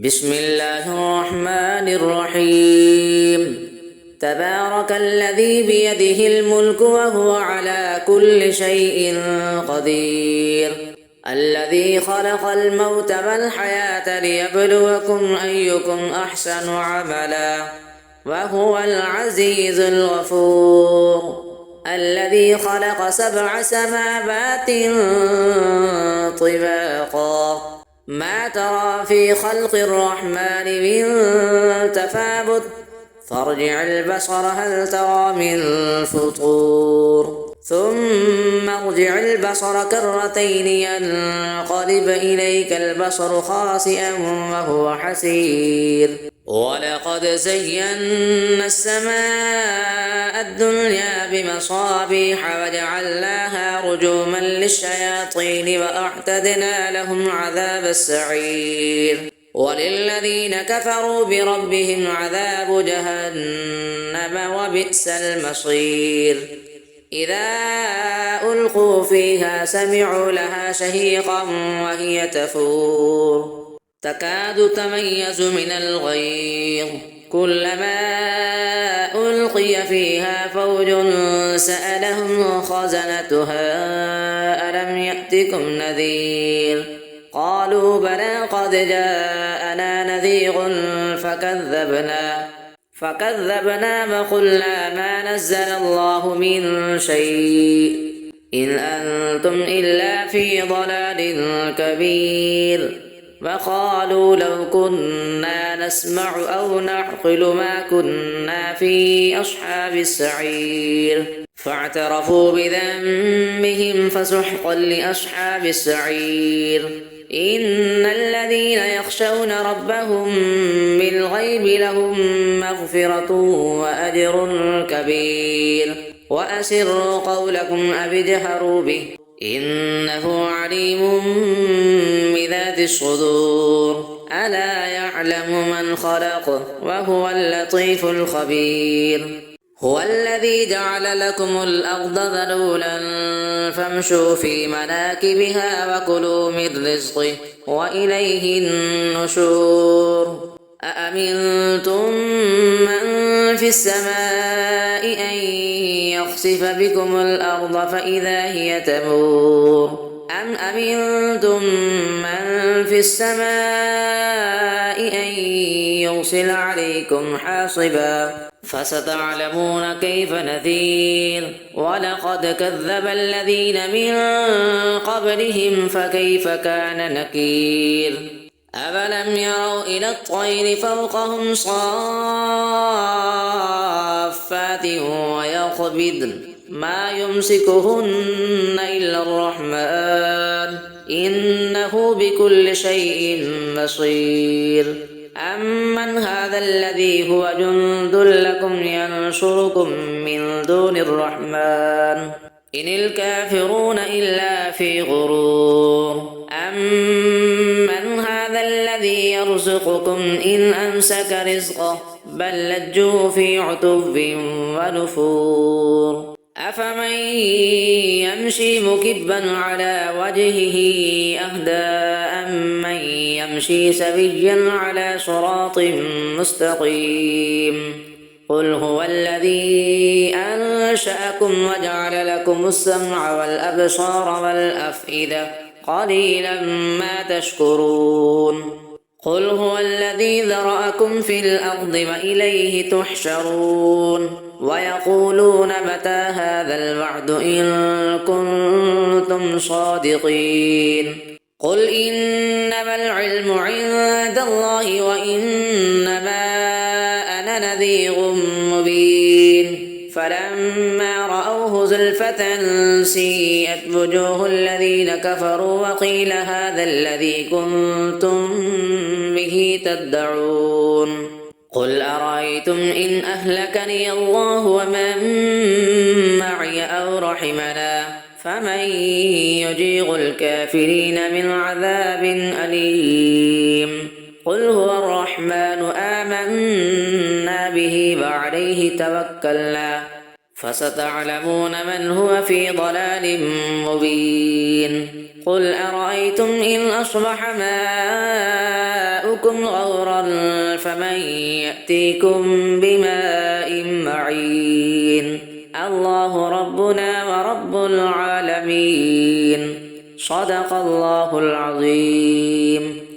بسم الله الرحمن الرحيم. تبارك الذي بيده الملك وهو على كل شيء قدير، الذي خلق الموت والحياة ليبلوكم أيكم أحسن عملا، وهو العزيز الغفور. الذي خلق 7 سماوات طباقا، ما ترى في خلق الرحمن من تفاوت، فارجع البصر هل ترى من فطور، ثم ارجع البصر كرتين ينقلب إليك البصر خاسئا وهو حسير. ولقد زينا السماء الدنيا بمصابيح وجعلناها رجوما للشياطين وأعتدنا لهم عذاب السعير. وللذين كفروا بربهم عذاب جهنم وبئس المصير. إذا ألقوا فيها سمعوا لها شهيقا وهي تفور، تكاد تميز من الغيظ، كلما ألقي فيها فوج سألهم خزنتها ألم يأتكم نذير، قالوا بلى قد جاءنا نذير فكذبنا وقلنا ما نزل الله من شيء إن أنتم إلا في ضلال كبير. وقالوا لو كنا نسمع أو نعقل ما كنا في أصحاب السعير، فاعترفوا بذنبهم فسحقا لأصحاب السعير. إن الذين يخشون ربهم بالغيب لهم مغفرة وأجر كبير. وأسروا قولكم أو اجهروا به إنه عليم بذات الصدور. ألا يعلم من خلق وهو اللطيف الخبير. هو الذي جعل لكم الأرض ذلولا فامشوا في مناكبها وكلوا من رزقه وإليه النشور. أأمنتم من في السماء أن يخسف بكم الأرض فإذا هي تمور، أم أمنتم من في السماء أن يرسل عليكم حاصبا، فستعلمون كيف نذير. ولقد كذب الذين من قبلهم فكيف كان نكير. أفلم يروا إلى الطير فوقهم صافات ويقبضن ما يمسكهن إلا الرحمن إنه بكل شيء بصير. أمن هذا الذي هو جند لكم ينصركم من دون الرحمن إن الكافرون إلا في غرور. أمن هذا الذي يرزقكم إن أمسك رزقه بل لجوا في عتب ونفور. أفمن يمشي مكبا على وجهه أهدى أمن يمشي سويا على صراط مستقيم. قل هو الذي أنشأكم وجعل لكم السمع والأبصار والأفئدة قليلا ما تشكرون. قل هو الذي ذرأكم في الأرض وإليه تحشرون. ويقولون متى هذا الوعد إن كنتم صادقين. قل إنما العلم عند الله وإنما أنا نذير مبين. فلما رأوه زلفة سيئت وجوه الذين كفروا وقيل هذا الذي كنتم به تدعون. قل أرأيتم إن أهلكني الله ومن معي أو رحمنا فمن يجير الكافرين من عذاب أليم. قل هو الرحمن آمنا به وعليه توكلنا فستعلمون من هو في ضلال مبين. قل أرأيتم إن أصبح ماؤكم زادوكم غورا فمن يأتيكم بماء معين. الله ربنا ورب العالمين. صدق الله العظيم.